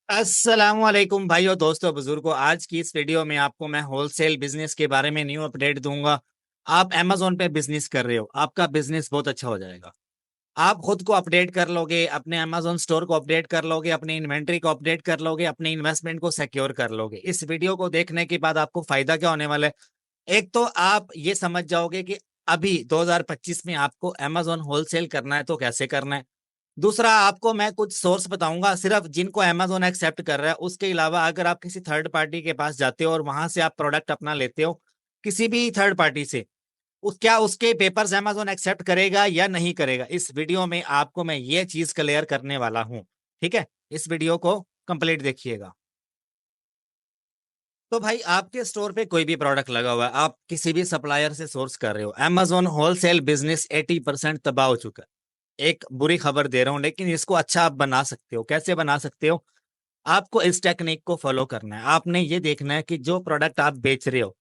अस्सलाम वालेकुम भाइयों, दोस्तों, बुजुर्गों। आज की इस वीडियो में आपको मैं होलसेल बिजनेस के बारे में न्यू अपडेट दूंगा। आप अमेजोन पे बिजनेस कर रहे हो, आपका बिजनेस बहुत अच्छा हो जाएगा। आप खुद को अपडेट कर लोगे, अपने अमेजोन स्टोर को अपडेट कर लोगे, अपनी इन्वेंट्री को अपडेट कर लोगे, अपने इन्वेस्टमेंट को सिक्योर कर लोगे। इस वीडियो को देखने के बाद आपको फायदा क्या होने वाला है? एक तो आप ये समझ जाओगे कि अभी 2025 में आपको अमेजोन होलसेल करना है तो कैसे करना है। दूसरा, आपको मैं कुछ सोर्स बताऊंगा सिर्फ जिनको अमेजोन एक्सेप्ट कर रहा है। उसके अलावा अगर आप किसी थर्ड पार्टी के पास जाते हो और वहां से आप प्रोडक्ट अपना लेते हो किसी भी थर्ड पार्टी से, क्या उसके पेपर्स अमेजोन एक्सेप्ट करेगा या नहीं करेगा, इस वीडियो में आपको मैं ये चीज क्लियर करने वाला हूँ। ठीक है, इस वीडियो को कंप्लीट देखिएगा। तो भाई, आपके स्टोर पे कोई भी प्रोडक्ट लगा हुआ है, आप किसी भी सप्लायर से सोर्स कर रहे हो, अमेजोन होलसेल बिजनेस 80% तबाह हो चुका है। एक बुरी खबर दे रहा हूं, लेकिन इसको अच्छा आप बना सकते हो। कैसे बना सकते हो? आपको इस टेक्निक को फॉलो करना है। आपने ये देखना है कि जो प्रोडक्ट आप बेच रहे हो,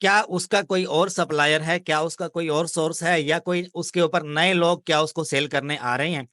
क्या उसका कोई और सप्लायर है, क्या उसका कोई और सोर्स है, या कोई उसके ऊपर नए लोग क्या उसको सेल करने आ रहे हैं।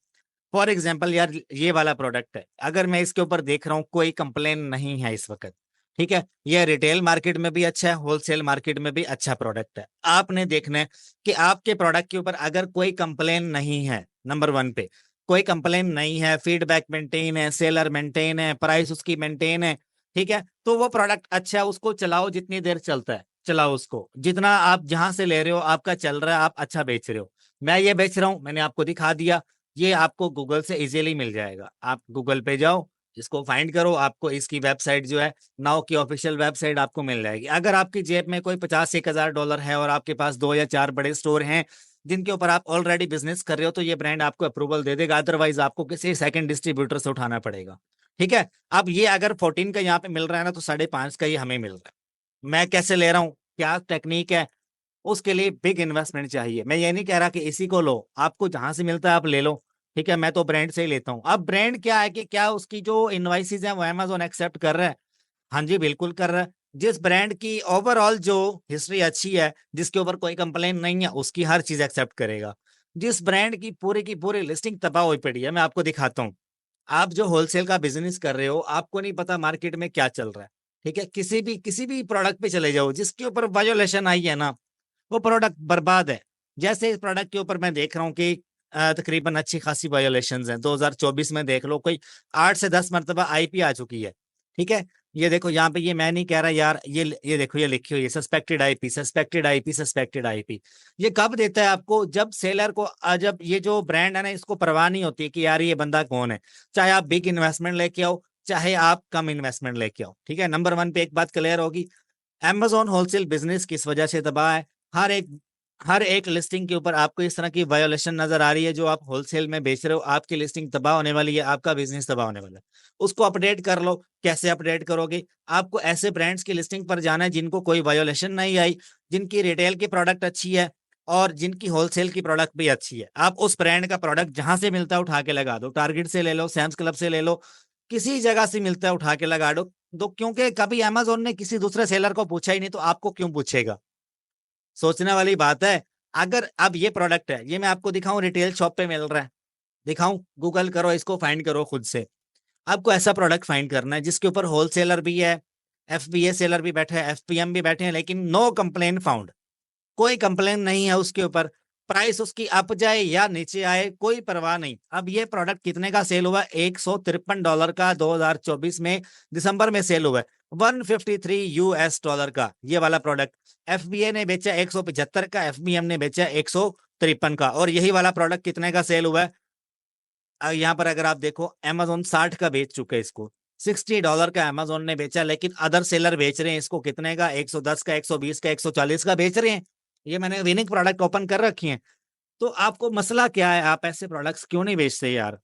फॉर एग्जाम्पल यार, ये वाला प्रोडक्ट है, अगर मैं इसके ऊपर देख रहा हूँ कोई कंप्लेन नहीं है इस वक्त, ठीक है, ये रिटेल मार्केट में भी अच्छा है, होलसेल मार्केट में भी अच्छा प्रोडक्ट है। आपने देखना है कि आपके प्रोडक्ट के ऊपर अगर कोई कंप्लेन नहीं है, नंबर वन पे कोई कंप्लेन नहीं है, फीडबैक मेंटेन है, सेलर मेंटेन है, प्राइस उसकी मेंटेन है, ठीक है, तो वो प्रोडक्ट अच्छा है। उसको चलाओ, जितनी देर चलता है चलाओ उसको। जितना आप जहां से ले रहे हो आपका चल रहा है, आप अच्छा बेच रहे हो। मैं ये बेच रहा हूं, मैंने आपको दिखा दिया। ये आपको गूगल से इजीली मिल जाएगा। आप गूगल पे जाओ, इसको फाइंड करो, आपको इसकी वेबसाइट जो है, नाउ की ऑफिशियल वेबसाइट आपको मिल जाएगी। अगर आपकी जेब में कोई 50 से 1,000 डॉलर है और आपके पास 2 या 4 बड़े स्टोर हैं जिनके ऊपर आप ऑलरेडी बिजनेस कर रहे हो, तो ये ब्रांड आपको अप्रूवल दे देगा। अदरवाइज आपको किसी सेकंड डिस्ट्रीब्यूटर से उठाना पड़ेगा। ठीक है। अब ये अगर 14 का यहाँ पे मिल रहा है ना, तो 5.5 का ये हमें मिल रहा है। मैं कैसे ले रहा हूँ, क्या टेक्निक है, उसके लिए बिग इन्वेस्टमेंट चाहिए। मैं ये नहीं कह रहा कि इसी को लो, आपको जहां से मिलता है आप ले लो। ठीक है, मैं तो ब्रांड से ही लेता हूँ। अब ब्रांड क्या है कि क्या उसकी जो इनवाइसेज है वो अमेजोन एक्सेप्ट कर रहा है? हाँ जी, बिल्कुल कर रहा है। जिस ब्रांड की ओवरऑल जो हिस्ट्री अच्छी है, जिसके ऊपर कोई कंप्लेन नहीं है, उसकी हर चीज एक्सेप्ट करेगा। जिस ब्रांड की पूरी लिस्टिंग तबाह हुई पड़ी है, मैं आपको दिखाता हूँ। आप जो होलसेल का बिजनेस कर रहे हो, आपको नहीं पता मार्केट में क्या चल रहा है। ठीक है, किसी भी प्रोडक्ट पे चले जाओ जिसके ऊपर वायोलेशन आई है ना, वो प्रोडक्ट बर्बाद है। जैसे इस प्रोडक्ट के ऊपर मैं देख रहा हूँ कि तकरीबन अच्छी खासी वायोलेशंस हैं। 2024 में देख लो, कोई 8 से 10 मरतबा आईपी आ चुकी है। ठीक है, ये देखो यहाँ पे, ये मैं नहीं कह रहा यार, ये देखो, ये लिखी हुई है suspected IP, suspected IP, suspected IP. ये कब देता है आपको? जब सेलर को, जब ये जो ब्रांड है ना, इसको परवाह नहीं होती कि यार ये बंदा कौन है। चाहे आप बिग इन्वेस्टमेंट लेके आओ, चाहे आप कम इन्वेस्टमेंट लेके आओ। ठीक है, नंबर वन पे एक बात क्लियर होगी, Amazon होलसेल बिजनेस किस वजह से दबा है। हर एक हर एक लिस्टिंग के ऊपर आपको इस तरह की वायोलेशन नजर आ रही है। जो आप होलसेल में बेच रहे हो, आपकी लिस्टिंग तबाह होने वाली है, आपका बिजनेस तबाह होने वाला है। उसको अपडेट कर लो। कैसे अपडेट करोगे? आपको ऐसे ब्रांड्स की लिस्टिंग पर जाना है जिनको कोई वायोलेशन नहीं आई, जिनकी रिटेल की प्रोडक्ट अच्छी है और जिनकी होलसेल की प्रोडक्ट भी अच्छी है। आप उस ब्रांड का प्रोडक्ट जहां से मिलता है उठा के लगा दो। टारगेट से ले लो, सैम्स क्लब से ले लो, किसी जगह से मिलता है उठा के लगा दो। क्योंकि कभी अमेजोन ने किसी दूसरे सेलर को पूछा ही नहीं, तो आपको क्यों पूछेगा? सोचने वाली बात है। अगर अब ये प्रोडक्ट है, ये मैं आपको दिखाऊं, रिटेल शॉप पे मिल रहा है, दिखाऊं? गूगल करो, इसको फाइंड करो खुद से। आपको ऐसा प्रोडक्ट फाइंड करना है जिसके ऊपर होलसेलर भी है, एफबीए सेलर भी बैठे हैं, एफपीएम भी बैठे हैं, लेकिन नो कंप्लेन फाउंड। कोई कंप्लेन नहीं है उसके ऊपर। प्राइस उसकी अप जाए या नीचे आए, कोई परवाह नहीं। अब ये प्रोडक्ट कितने का सेल हुआ? $153 का 2024 में दिसंबर में सेल हुआ है। 153 US डॉलर का ये वाला प्रोडक्ट। एफबीए ने बेचा 175 का, एफबीएम ने बेचा 153 का। और यही वाला प्रोडक्ट कितने का सेल हुआ है? यहाँ पर अगर आप देखो, अमेजोन 60 का बेच चुके हैं इसको। $60 का अमेजोन ने बेचा, लेकिन अदर सेलर बेच रहे हैं इसको कितने का? 110 का, 120 का, 140 का बेच रहे हैं। ये मैंने विनिंग प्रोडक्ट ओपन कर रखी है। तो आपको मसला क्या है? आप ऐसे प्रोडक्ट्स क्यों नहीं बेचते यार?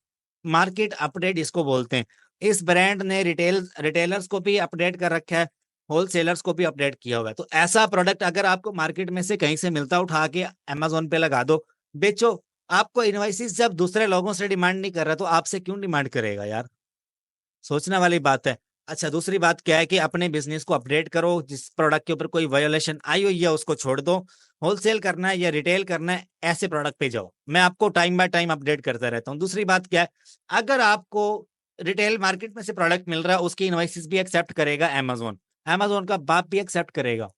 मार्केट अपडेट इसको बोलते हैं। इस ब्रांड ने रिटेलर्स को भी अपडेट कर रखा है, होलसेलर्स को भी अपडेट किया हुआ है। तो ऐसा प्रोडक्ट अगर आपको मार्केट में से कहीं से मिलता, उठा के अमेजोन पे लगा दो, बेचो। आपको इनवाइसिस जब दूसरे लोगों से डिमांड नहीं कर रहा, तो आपसे क्यों डिमांड करेगा यार? सोचने वाली बात है। अच्छा, दूसरी बात क्या है कि अपने बिजनेस को अपडेट करो। जिस प्रोडक्ट के ऊपर कोई वायोलेशन आई हुई है उसको छोड़ दो। होलसेल करना है या रिटेल करना है, ऐसे प्रोडक्ट पे जाओ। मैं आपको टाइम बाय टाइम अपडेट करता रहता हूँ। दूसरी बात क्या है, अगर आपको रिटेल मार्केट में से प्रोडक्ट मिल रहा है, उसकी इनवॉइसेस भी एक्सेप्ट करेगा अमेजोन, अमेजोन का बाप भी एक्सेप्ट करेगा।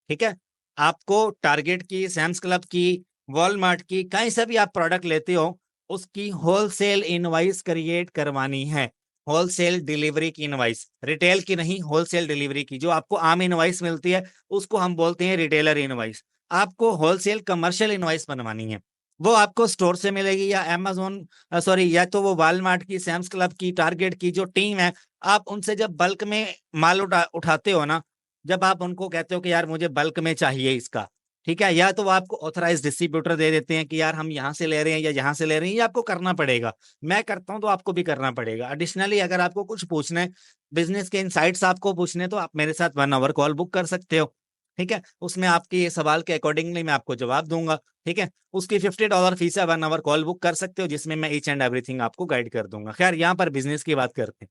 ठीक है, आपको टारगेट की, सैम्स क्लब की, वॉलमार्ट की, कहीं से भी आप प्रोडक्ट लेते हो, उसकी होलसेल इनवॉइस क्रिएट करवानी है। होलसेल डिलीवरी की इनवॉइस, रिटेल की नहीं, होलसेल डिलीवरी की। जो आपको आम इनवॉइस मिलती है उसको हम बोलते हैं रिटेलर इनवॉइस। आपको होलसेल कमर्शियल इनवॉइस बनवानी है, वो आपको स्टोर से मिलेगी या अमेजोन, सॉरी, या तो वो वॉलमार्ट की, सैम्स क्लब की, टारगेट की जो टीम है, आप उनसे जब बल्क में माल उठाते हो ना, जब आप उनको कहते हो कि यार मुझे बल्क में चाहिए इसका, ठीक है, या तो वो आपको ऑथराइज डिस्ट्रीब्यूटर दे देते हैं कि यार हम यहाँ से ले रहे हैं या यहाँ से ले रहे हैं, ये आपको करना पड़ेगा। मैं करता हूँ तो आपको भी करना पड़ेगा। एडिशनली अगर आपको कुछ पूछना है, बिजनेस के इनसाइट्स आपको पूछने, तो आप मेरे साथ 1 आवर कॉल बुक कर सकते हो। ठीक है, उसमें आपके ये सवाल के अकॉर्डिंगली मैं आपको जवाब दूंगा। ठीक है, उसकी $50 फीस है, 1 आवर कॉल बुक कर सकते हो, जिसमें मैं ईच एंड एवरीथिंग आपको गाइड कर दूंगा। खैर, यहाँ पर बिजनेस की बात करते हैं।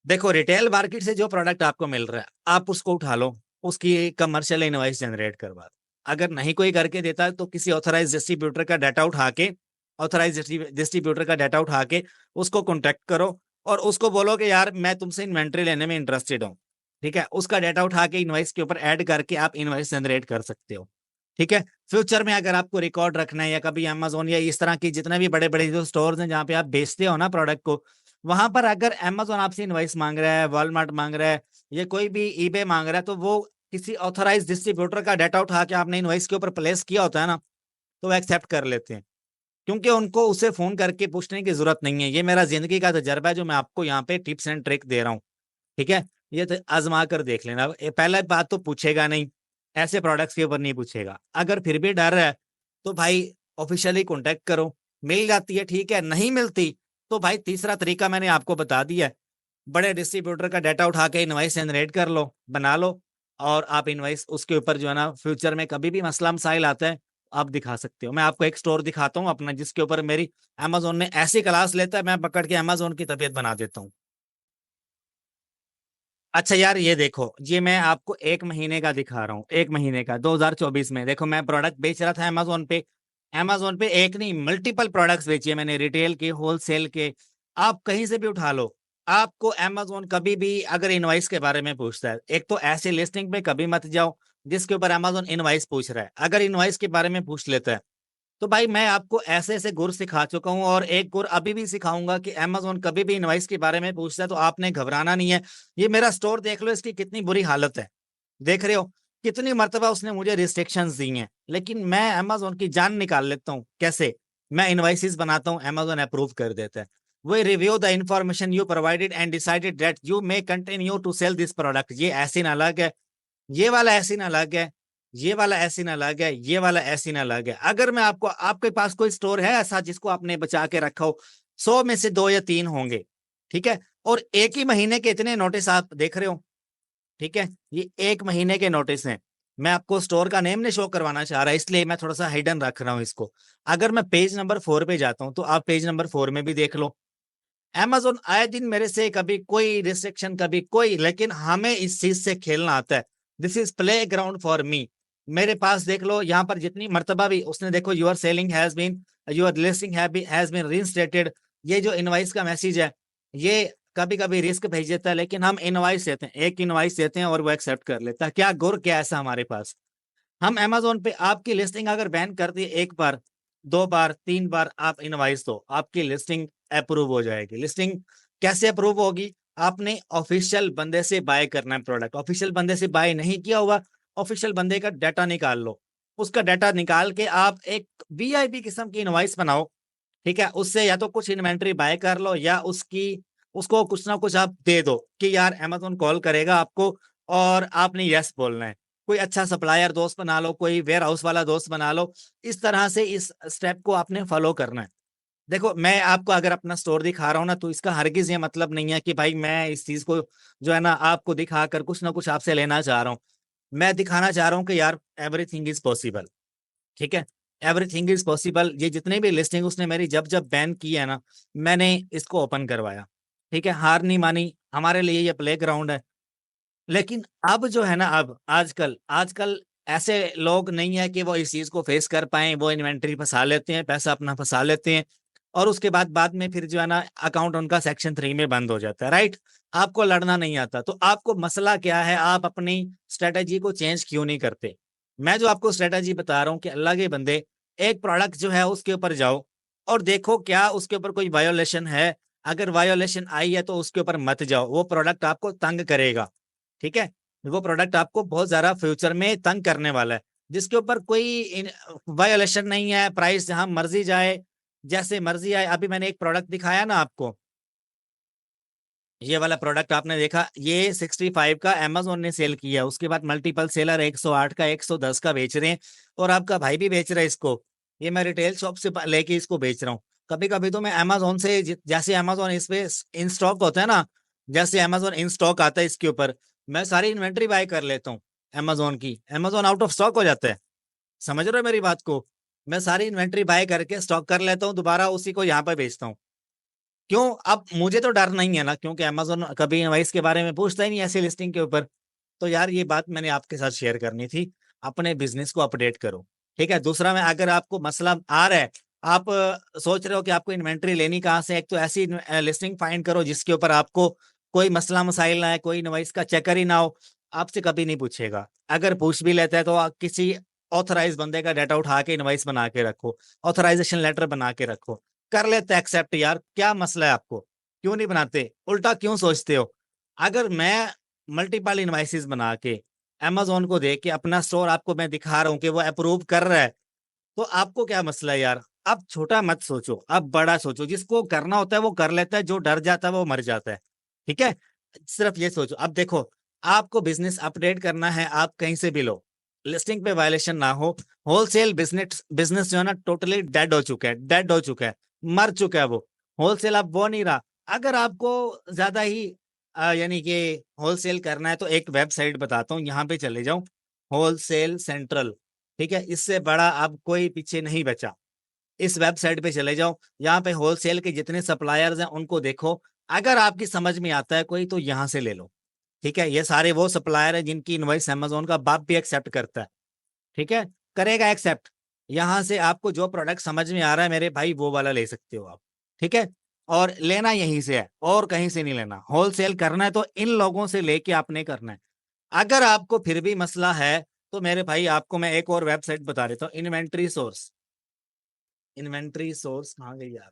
देखो, रिटेल मार्केट से जो प्रोडक्ट आपको मिल रहा है, आप उसको उठा लो, उसकी कमर्शियल इनवॉइस जनरेट करवा दो। अगर नहीं कोई करके देता है तो किसी ऑथराइज डिस्ट्रीब्यूटर का डाटा उठा के, ऑथराइज डिस्ट्रीब्यूटर का डाटा उठा के उसको कॉन्टेक्ट करो और उसको बोलो कि यार मैं तुमसे इन्वेंट्री लेने में इंटरेस्टेड हूँ। ठीक है, उसका डाटा उठा के इनवॉइस के ऊपर ऐड करके आप इनवॉइस जनरेट कर सकते हो। ठीक है, फ्यूचर में अगर आपको रिकॉर्ड रखना है, या कभी अमेजोन या इस तरह की जितने भी बड़े बड़े जो स्टोर्स हैं जहाँ पे आप बेचते हो ना प्रोडक्ट को, वहां पर अगर अमेजोन आपसे इनवॉइस मांग रहा है, वॉलमार्ट मांग रहा है, या कोई भी ईबे मांग रहा है, तो वो किसी ऑथराइज डिस्ट्रीब्यूटर का डाटा उठा के आपने इनवॉइस के ऊपर प्लेस किया होता है ना, तो वो एक्सेप्ट कर लेते हैं, क्योंकि उनको उसे फोन करके पूछने की जरूरत नहीं है। ये मेरा जिंदगी का तजर्बा है जो मैं आपको यहाँ पे टिप्स एंड ट्रिक दे रहा हूँ। ठीक है, ये तो आजमा कर देख लेना। पहला बात तो पूछेगा नहीं, ऐसे प्रोडक्ट्स के ऊपर नहीं पूछेगा। अगर फिर भी डर है तो भाई ऑफिशियली कॉन्टेक्ट करो, मिल जाती है ठीक है, नहीं मिलती तो भाई तीसरा तरीका मैंने आपको बता दिया है, बड़े डिस्ट्रीब्यूटर का डाटा उठा के इनवॉइस जनरेट कर लो, बना लो, और आप इनवॉइस उसके ऊपर जो है ना, फ्यूचर में कभी भी मसला मसाइल आता है आप दिखा सकते हो। मैं आपको एक स्टोर दिखाता हूँ अपना, जिसके ऊपर मेरी अमेजोन ने ऐसी क्लास लेता है, मैं पकड़ के अमेजोन की तबीयत बना देता हूँ। अच्छा यार, ये देखो, ये मैं आपको 1 महीने का दिखा रहा हूँ, 1 महीने का 2024 में। देखो, मैं प्रोडक्ट बेच रहा था अमेजोन पे, अमेजोन पे एक नहीं मल्टीपल प्रोडक्ट्स बेचे मैंने, रिटेल के, होलसेल के। आप कहीं से भी उठा लो, आपको अमेजोन कभी भी अगर इनवाइस के बारे में पूछता है, एक तो ऐसे लिस्टिंग पे कभी मत जाओ जिसके ऊपर अमेजोन इनवाइस पूछ रहा है। अगर इनवाइस के बारे में पूछ लेता है तो भाई मैं आपको ऐसे ऐसे गुर सिखा चुका हूं, और एक गुर अभी भी सिखाऊंगा कि अमेजोन कभी भी इनवाइस के बारे में पूछता है तो आपने घबराना नहीं है। ये मेरा स्टोर देख लो, इसकी कितनी बुरी हालत है, देख रहे हो, कितनी मर्तबा उसने मुझे रिस्ट्रिक्शंस दी हैं, लेकिन मैं अमेजोन की जान निकाल लेता हूँ। कैसे? मैं इनवाइसेस बनाता हूँ, अमेजोन अप्रूव कर देता है। We review the information you provided and decided that you may continue to sell this product. ये ऐसी ना अलग है, ये वाला एसिन अलग है, ये वाला एसिन अलग है, ये वाला एसिन अलग है। अगर मैं आपको, आपके पास कोई स्टोर है ऐसा जिसको आपने बचा के रखा हो, 100 में से 2 या 3 होंगे। ठीक है, और एक ही महीने के इतने नोटिस आप देख रहे हो। ठीक है, ये 1 महीने के नोटिस हैं। मैं आपको स्टोर का नेम नहीं शो करवाना चाह रहा, इसलिए मैं थोड़ा सा हिडन रख रहा हूँ इसको। अगर मैं पेज नंबर 4 पे जाता हूँ तो आप पेज नंबर 4 में भी देख लो। अमेजोन आए दिन मेरे से कभी कोई रिस्ट्रिक्शन, कभी कोई, लेकिन हमें इस चीज से खेलना आता है। This is play ground for me. मेरे पास देख लो, यहाँ पर जितनी मर्तबा भी उसने, देखो, your selling has been, your listing has been reinstated, ये जो इनवाइस का मैसेज है, ये कभी कभी रिस्क भेज देता है, लेकिन हम इनवाइस देते हैं, एक इनवाइस देते हैं और वो एक्सेप्ट कर लेता है। क्या गुर, क्या ऐसा हमारे पास। हम अमेजोन पे आपकी लिस्टिंग अगर बैन कर दी, 1 बार, 2 बार, 3 बार आप इनवाइस दो, आपकी लिस्टिंग अप्रूव हो जाएगी। लिस्टिंग कैसे अप्रूव होगी? आपने ऑफिशियल बंदे से बाय करना है प्रोडक्ट, ऑफिशियल बंदे से बाय नहीं किया हुआ, ऑफिशियल बंदे का डाटा निकाल लो, उसका डाटा निकाल के आप एक वीआईपी किस्म की इनवाइस बनाओ। ठीक है, उससे या तो कुछ इन्वेंट्री बाय कर लो, या उसकी, उसको कुछ ना कुछ आप दे दो कि यार अमेजोन कॉल करेगा आपको और आपने यस बोलना है। कोई अच्छा सप्लायर दोस्त बना लो, कोई वेयर हाउस वाला दोस्त बना लो। इस तरह से इस स्टेप को आपने फॉलो करना है। देखो, मैं आपको अगर अपना स्टोर दिखा रहा हूँ ना, तो इसका हरगिज ये मतलब नहीं है कि भाई मैं इस चीज को जो है ना आपको दिखाकर कुछ ना कुछ आपसे लेना चाह रहा हूँ। मैं दिखाना चाह रहा हूँ कि यार एवरीथिंग इज पॉसिबल। ठीक है, एवरीथिंग इज पॉसिबल। ये जितने भी लिस्टिंग उसने मेरी जब जब बैन की है ना, मैंने इसको ओपन करवाया। ठीक है, हार नहीं मानी, हमारे लिए ये प्ले ग्राउंड है। लेकिन अब जो है ना, अब आजकल आजकल ऐसे लोग नहीं है कि वो इस चीज को फेस कर पाए, वो इन्वेंट्री फंसा लेते हैं, पैसा अपना फंसा लेते हैं। और उसके बाद में फिर जो है ना अकाउंट उनका सेक्शन 3 में बंद हो जाता है, राइट। आपको लड़ना नहीं आता, तो आपको मसला क्या है, आप अपनी स्ट्रेटेजी को चेंज क्यों नहीं करते? मैं जो आपको स्ट्रेटेजी बता रहा हूँ कि अल्लाह के बंदे, एक प्रोडक्ट जो है उसके ऊपर जाओ और देखो क्या उसके ऊपर कोई वायोलेशन है। अगर वायोलेशन आई है तो उसके ऊपर मत जाओ, वो प्रोडक्ट आपको तंग करेगा, ठीक है। वो प्रोडक्ट आपको बहुत ज्यादा फ्यूचर में तंग करने वाला है। जिसके ऊपर कोई वायोलेशन नहीं है, प्राइस जहां मर्जी जाए, जैसे मर्जी आए। अभी मैंने एक प्रोडक्ट दिखाया ना आपको, ये वाला प्रोडक्ट आपने देखा, ये 65 का अमेजोन ने सेल किया, उसके बाद मल्टीपल सेलर 108 का 110 का बेच रहे हैं, और आपका भाई भी बेच रहा है इसको। ये मैं रिटेल शॉप से लेके इसको बेच रहा हूँ। कभी कभी तो मैं अमेजोन से जैसे अमेजोन इस पे इन स्टॉक होता है ना, जैसे अमेजोन इन स्टॉक आता है इसके ऊपर, मैं सारी इन्वेंट्री बाय कर लेता हूँ अमेजोन की। अमेजोन आउट ऑफ स्टॉक हो जाता है, समझ रहे हो मेरी बात को? मैं सारी इन्वेंट्री बाय करके स्टॉक कर लेता हूँ, दोबारा उसी को यहाँ पे बेचता हूँ। क्यों? अब मुझे तो डर नहीं है ना, क्योंकि अमेजोन कभी इनवॉइस के बारे में पूछता ही नहीं ऐसी लिस्टिंग के ऊपर। तो यार ये बात मैंने आपके साथ शेयर करनी थी। अपने बिजनेस को अपडेट करो, ठीक है। दूसरा में, अगर आपको मसला आ रहा है, आप सोच रहे हो कि आपको इन्वेंट्री लेनी कहाँ से, एक तो ऐसी लिस्टिंग फाइंड करो जिसके ऊपर आपको कोई मसला मसाइल ना है, कोई इनवॉइस का चक्कर ही ना हो। आपसे कभी नहीं पूछेगा, अगर पूछ भी लेता है तो आप किसी ऑथराइज बंदे का डाटा उठा के इनवॉइस बना के रखो, ऑथराइजेशन लेटर बना के रखो। कर लेते एक्सेप्ट, यार क्या मसला है आपको? क्यों नहीं बनाते? उल्टा क्यों सोचते हो? अगर मैं मल्टीपल इनवाइसेस बना के अमेजोन को दे के अपना स्टोर आपको मैं दिखा रहा हूँ कि वो अप्रूव कर रहा है, तो आपको क्या मसला है यार? अब छोटा मत सोचो, अब बड़ा सोचो। जिसको करना होता है वो कर लेता है, जो डर जाता है वो मर जाता है, ठीक है। सिर्फ ये सोचो। अब देखो, आपको बिजनेस अपडेट करना है, आप कहीं से भी लो, लिस्टिंग पे वायलेशन ना हो। होलसेल बिजनेस बिजनेस जो है ना टोटली डेड हो चुका है, डेड हो चुका है, मर चुका है वो। होलसेल अब वो नहीं रहा। अगर आपको ज्यादा ही यानी कि होलसेल करना है, तो एक वेबसाइट बताता हूँ, यहाँ पे चले जाओ, होलसेल सेंट्रल, ठीक है। इससे बड़ा अब कोई पीछे नहीं बचा। इस वेबसाइट पे चले जाओ, यहाँ पे होलसेल के जितने सप्लायर्स हैं उनको देखो। अगर आपकी समझ में आता है कोई, तो यहाँ से ले लो, ठीक है। ये सारे वो सप्लायर है जिनकी इनवॉइस अमेजोन का बाप भी एक्सेप्ट करता है, ठीक है, करेगा एक्सेप्ट। यहाँ से आपको जो प्रोडक्ट समझ में आ रहा है मेरे भाई, वो वाला ले सकते हो आप, ठीक है। और लेना यहीं से है, और कहीं से नहीं लेना। होलसेल करना है तो इन लोगों से लेके आपने करना है। अगर आपको फिर भी मसला है, तो मेरे भाई आपको मैं एक और वेबसाइट बता देता हूँ, इन्वेंट्री सोर्स। इन्वेंट्री सोर्स कहाँ गई यार?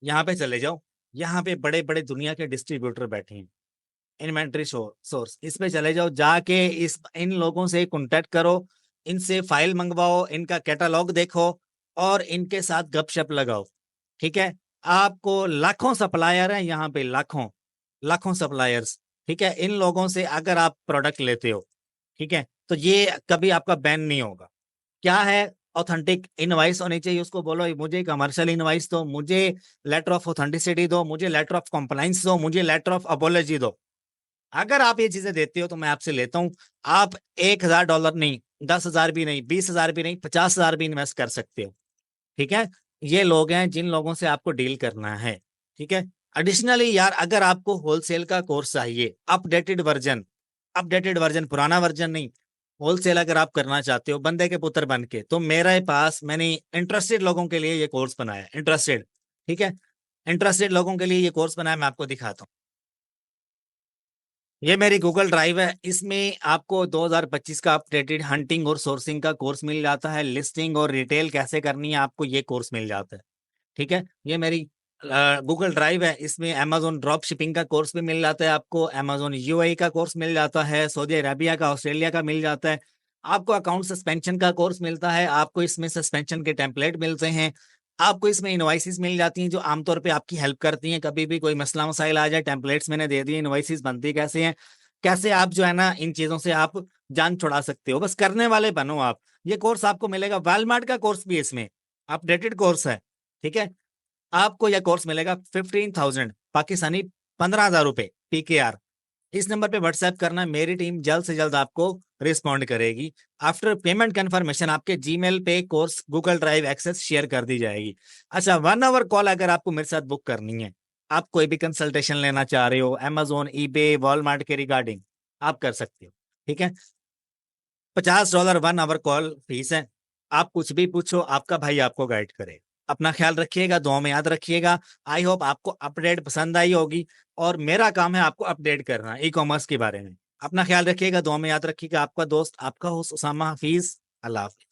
यहाँ पे चले जाओ, यहाँ पे बड़े बड़े दुनिया के डिस्ट्रीब्यूटर बैठे हैं। इन्वेंट्री सोर्स, इस पे चले जाओ, जाके इस इन लोगों से कांटेक्ट करो, इनसे फाइल मंगवाओ, इनका कैटलॉग देखो, और इनके साथ गपशप लगाओ, ठीक है। आपको लाखों सप्लायर हैं यहाँ पे, लाखों लाखों सप्लायर्स, ठीक है। इन लोगों से अगर आप प्रोडक्ट लेते हो, ठीक है, तो ये कभी आपका बैन नहीं होगा। क्या है? ऑथेंटिक इनवाइस होनी चाहिए। उसको बोलो मुझे कमर्शियल इनवाइस दो, मुझे लेटर ऑफ ऑथेंटिसिटी दो, मुझे लेटर ऑफ कंप्लाइंस दो, मुझे लेटर ऑफ अपॉलॉजी दो। अगर आप ये चीजें देते हो तो मैं आपसे लेता हूं। आप $1,000 नहीं, 10,000 भी नहीं, 20,000 भी नहीं, 50,000 भी इन्वेस्ट कर सकते हो, ठीक है। ये लोग हैं जिन लोगों से आपको डील करना है, ठीक है। एडिशनली यार, अगर आपको होलसेल का कोर्स चाहिए, अपडेटेड वर्जन, अपडेटेड वर्जन, पुराना वर्जन नहीं, होलसेल अगर आप करना चाहते हो बंदे के पुत्र बन के, तो मेरे पास मैंने इंटरेस्टेड लोगों के लिए ये कोर्स बनाया, इंटरेस्टेड, ठीक है। इंटरेस्टेड लोगों के लिए ये कोर्स बनाया, मैं आपको दिखाता हूँ। ये मेरी गूगल ड्राइव है, इसमें आपको 2025 का अपडेटेड हंटिंग और सोर्सिंग का कोर्स मिल जाता है। लिस्टिंग और रिटेल कैसे करनी है, आपको ये कोर्स मिल जाता है, ठीक है। ये मेरी गूगल ड्राइव है, इसमें अमेजोन ड्रॉप शिपिंग का कोर्स भी मिल जाता है आपको, अमेजोन यूएई का कोर्स मिल जाता है, सऊदी अरेबिया का, ऑस्ट्रेलिया का मिल जाता है। आपको अकाउंट सस्पेंशन का कोर्स मिलता है, आपको इसमें सस्पेंशन के टेम्पलेट मिलते हैं, आपको इसमें इनवाइसेस मिल जाती हैं जो आमतौर पे आपकी हेल्प करती हैं। कभी भी कोई मसला मसाइल आ जाए, टेम्पलेट्स मैंने दे दिए, इनवाइसेस बनती कैसे हैं, कैसे आप जो है ना इन चीजों से आप जान छुड़ा सकते हो, बस करने वाले बनो आप। ये कोर्स आपको मिलेगा। वॉलमार्ट का कोर्स भी है इसमें, अपडेटेड कोर्स है, ठीक है। आपको यह कोर्स मिलेगा 15,000 पाकिस्तानी, 15,000 रुपए PKR। इस नंबर पे व्हाट्सएप करना, मेरी टीम जल्द से जल्द आपको रिस्पॉन्ड करेगी। आफ्टर पेमेंट कंफर्मेशन आपके जीमेल पे course Google drive access share कर दी जाएगी। अच्छा, 1 आवर कॉल अगर आपको मेरे साथ बुक करनी है, आप कोई भी कंसल्टेशन लेना चाह रहे हो अमेजोन, ईबे, वॉलमार्ट के रिगार्डिंग, आप कर सकते हो, ठीक है। $50 1 आवर कॉल फीस है। आप कुछ भी पूछो, आपका भाई आपको गाइड करे। अपना ख्याल रखिएगा, दुआ में याद रखिएगा। आई होप आपको अपडेट पसंद आई होगी, और मेरा काम है आपको अपडेट करना ई कॉमर्स के बारे में। अपना ख्याल रखिएगा, दुआ में याद रखिएगा। आपका दोस्त, आपका होस्ट उसामा हफीज। अल्लाह हाफिज।